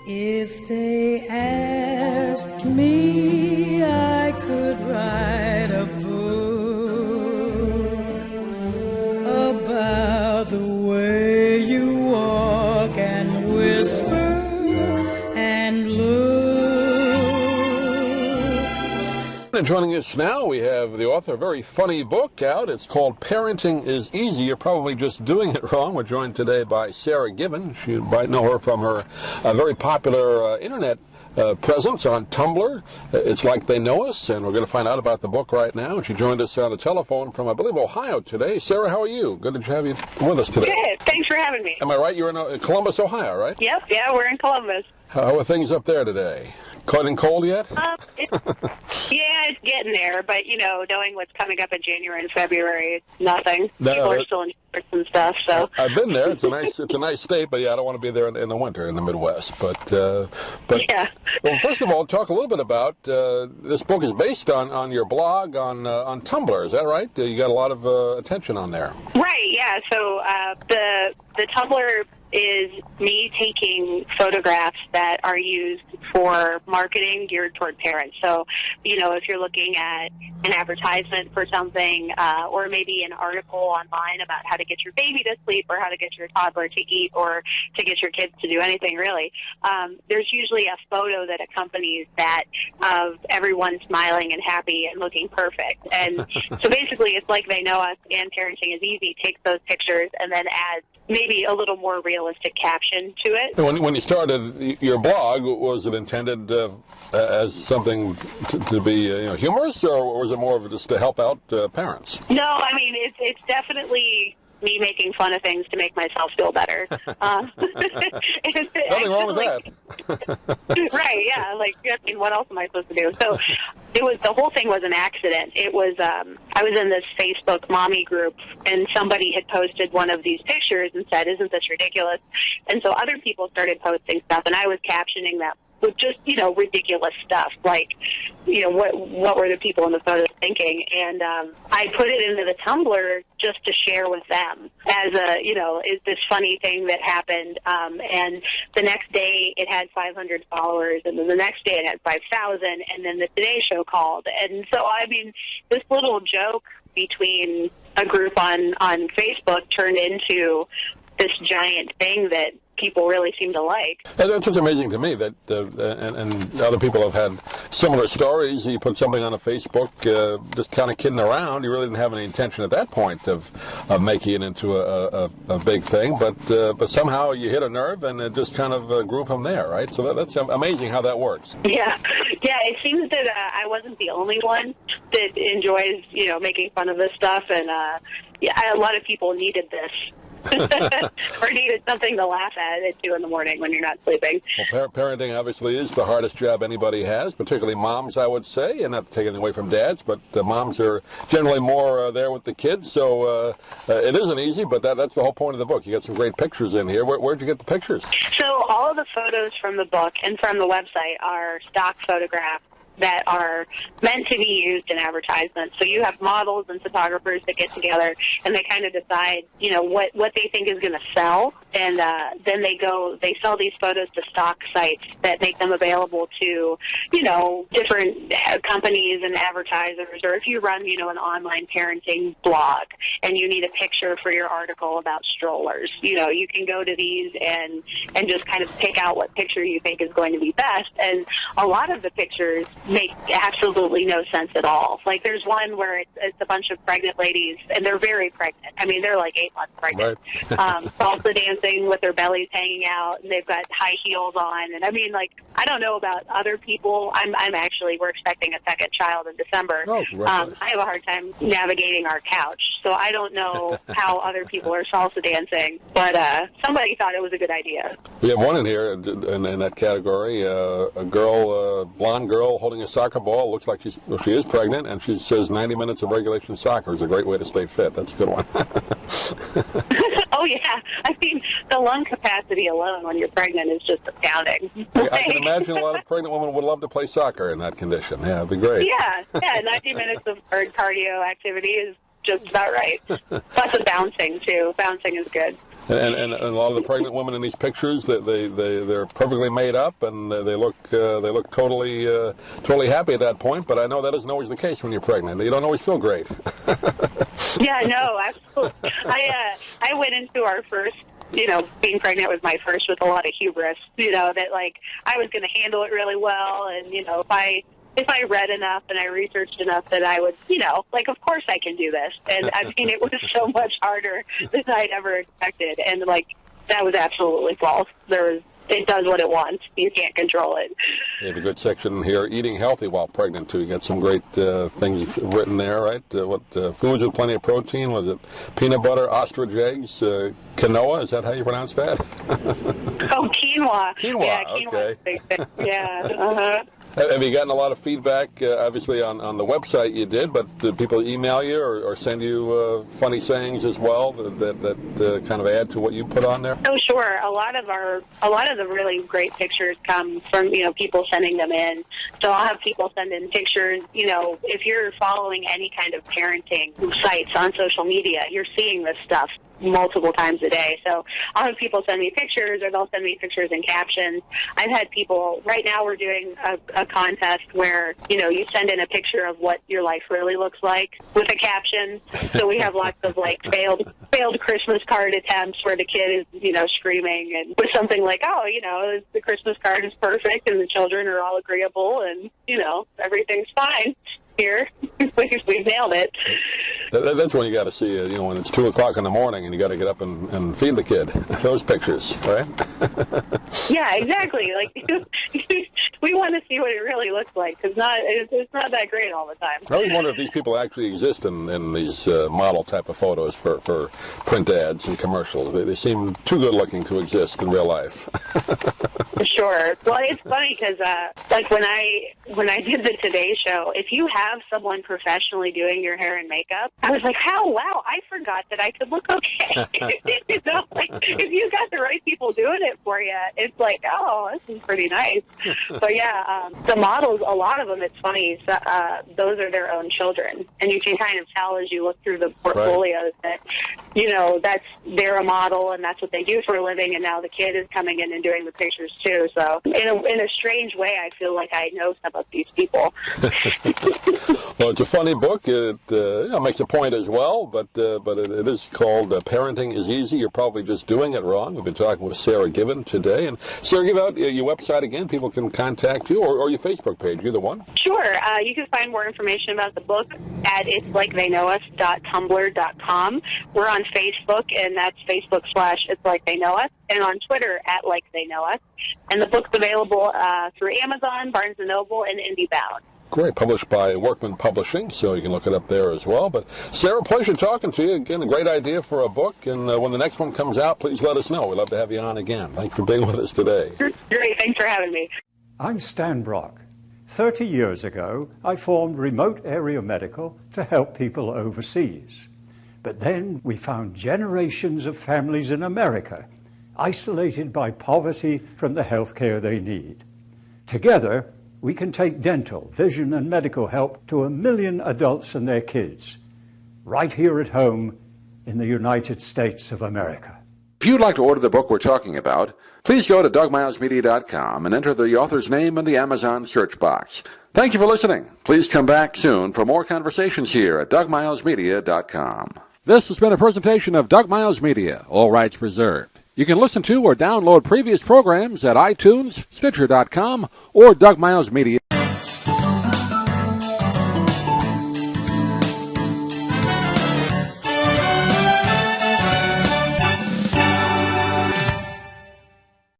If they asked me, I could write a book about the way you walk and whisper and look. And joining us now, we have the author of a very funny book out. It's called Parenting is Easy. You're probably just doing it wrong. We're joined today by Sara Given. You might know her from her very popular internet presence on Tumblr. It's Like They Know Us, and we're going to find out about the book right now. And she joined us on the telephone from, I believe, Ohio today. Sara, how are you? Good to have you with us today. Good. Thanks for having me. Am I right? You're in Columbus, Ohio, right? Yep. Yeah, we're in Columbus. How are things up there today? Caught and cold yet? It's getting there, but, knowing what's coming up in January and February, it's nothing. People are still in shorts and stuff, so. I've been there. It's a nice state, but, I don't want to be there in the winter in the Midwest. But yeah. Well, first of all, talk a little bit about, this book is based on your blog on Tumblr, is that right? You got a lot of attention on there. Right, yeah. So the Tumblr is me taking photographs that are used for marketing geared toward parents. So, if you're looking at an advertisement for something, or maybe an article online about how to get your baby to sleep or how to get your toddler to eat or to get your kids to do anything really, there's usually a photo that accompanies that of everyone smiling and happy and looking perfect. And so basically it's Like They Know Us and Parenting is Easy takes those pictures and then adds maybe a little more realistic caption to it. When you started your blog, was it intended as something to be humorous, or was it more of just to help out parents? No, I mean, it's definitely me making fun of things to make myself feel better. Nothing wrong with that. Right, yeah. What else am I supposed to do? So the whole thing was an accident. It was, I was in this Facebook mommy group, and somebody had posted one of these pictures and said, "Isn't this ridiculous?" And so other people started posting stuff, and I was captioning that with just, ridiculous stuff, like, what were the people in the photos thinking? And I put it into the Tumblr just to share with them as is this funny thing that happened. And the next day it had 500 followers, and then the next day it had 5,000, and then the Today Show called. And so, I mean, this little joke between a group on Facebook turned into this giant thing that people really seem to like. And that's what's amazing to me, that and other people have had similar stories. You put something on a Facebook, just kind of kidding around. You really didn't have any intention at that point of making it into a big thing, but somehow you hit a nerve, and it just kind of grew from there, right? So that's amazing how that works. Yeah. It seems that I wasn't the only one that enjoys, making fun of this stuff, and a lot of people needed this. Or needed something to laugh at 2 in the morning when you're not sleeping. Well, parenting obviously is the hardest job anybody has, particularly moms, I would say, and not taking away from dads, but moms are generally more there with the kids, so it isn't easy, but that's the whole point of the book. You got some great pictures in here. Where'd you get the pictures? So all of the photos from the book and from the website are stock photographs that are meant to be used in advertisements. So you have models and photographers that get together and they kind of decide, what they think is going to sell. And then they sell these photos to stock sites that make them available to, different companies and advertisers. Or if you run, an online parenting blog and you need a picture for your article about strollers, you can go to these and just kind of pick out what picture you think is going to be best. And a lot of the pictures make absolutely no sense at all. Like, there's one where it's a bunch of pregnant ladies, and they're very pregnant. I mean, they're like 8 months pregnant. Right. Salsa dancing with their bellies hanging out, and they've got high heels on. And I mean, I don't know about other people. We're expecting a second child in December. Oh, I have a hard time navigating our couch, so I don't know how other people are salsa dancing, but somebody thought it was a good idea. We have one in here in that category, a blonde girl holding a soccer ball. Looks like she is pregnant, and she says 90 minutes of regulation soccer is a great way to stay fit. That's a good one. Oh, yeah. I mean, the lung capacity alone when you're pregnant is just astounding. I can imagine a lot of pregnant women would love to play soccer in that condition. Yeah, it'd be great. Yeah, 90 minutes of hard cardio activity is just about right. Plus the bouncing, too. Bouncing is good. And a lot of the pregnant women in these pictures, they're perfectly made up, and they look totally happy at that point. But I know that isn't always the case when you're pregnant. You don't always feel great. Yeah, no, absolutely. I went into our first, being pregnant was my first with a lot of hubris, that like I was going to handle it really well, and if I read enough and I researched enough that I would, of course I can do this. And I mean, it was so much harder than I'd ever expected. And that was absolutely false. It does what it wants. You can't control it. You have a good section here, eating healthy while pregnant, too. You got some great things written there, right? Foods with plenty of protein? Was it peanut butter, ostrich eggs, quinoa? Is that how you pronounce that? Oh, quinoa. Quinoa, yeah, quinoa. okay. Yeah, uh-huh. Have you gotten a lot of feedback, obviously, on the website you did, but do people email you or send you funny sayings as well that kind of add to what you put on there? Oh, sure. A lot of the really great pictures come from, people sending them in. So I'll have people send in pictures. If you're following any kind of parenting sites on social media, you're seeing this stuff multiple times a day. So I'll have people send me pictures, or they'll send me pictures and captions. I've had people, right now we're doing a contest where, you send in a picture of what your life really looks like with a caption. So we have lots of failed Christmas card attempts where the kid is, screaming, and with something like, the Christmas card is perfect and the children are all agreeable and, everything's fine. Here, we've nailed it. That's when you got to see it, when it's 2 o'clock in the morning and you got to get up and feed the kid. Those pictures, right? Yeah, exactly. We want to see what it really looks like, because it's not that great all the time. I always wonder if these people actually exist in these model type of photos for print ads and commercials. They seem too good looking to exist in real life. Sure. Well, it's funny because when I did the Today Show, if you have someone professionally doing your hair and makeup, I was like, wow, I forgot that I could look okay. If you got the right people doing it for you, it's like, oh, this is pretty nice. But yeah, the models, a lot of them, it's funny, those are their own children. And you can kind of tell as you look through the portfolios that, they're a model and that's what they do for a living, and now the kid is coming in and doing the pictures too. So in a strange way, I feel like I know some of these people. Well, it's a funny book. It makes a point as well, but it is called Parenting is Easy. You're probably just doing it wrong. We've been talking with Sara Given today. And Sara, give out your website again. People can contact you, or your Facebook page. Either one. Sure. You can find more information about the book at it'sliketheyKnowUs.tumblr.com. We're on Facebook, and that's Facebook/it'sliketheyKnowUs, and on Twitter @LikeTheyKnowUs. And the book's available through Amazon, Barnes & Noble, and IndieBound. Great. Published by Workman Publishing, so you can look it up there as well. But, Sara, pleasure talking to you. Again, a great idea for a book. And when the next one comes out, please let us know. We'd love to have you on again. Thanks for being with us today. Great. Thanks for having me. I'm Stan Brock. 30 years ago, I formed Remote Area Medical to help people overseas. But then we found generations of families in America isolated by poverty from the health care they need. Together, we can take dental, vision, and medical help to 1 million adults and their kids, right here at home in the United States of America. If you'd like to order the book we're talking about, please go to DougMilesMedia.com and enter the author's name in the Amazon search box. Thank you for listening. Please come back soon for more conversations here at DougMilesMedia.com. This has been a presentation of Doug Miles Media, all rights reserved. You can listen to or download previous programs at iTunes, Stitcher.com, or Doug Miles Media.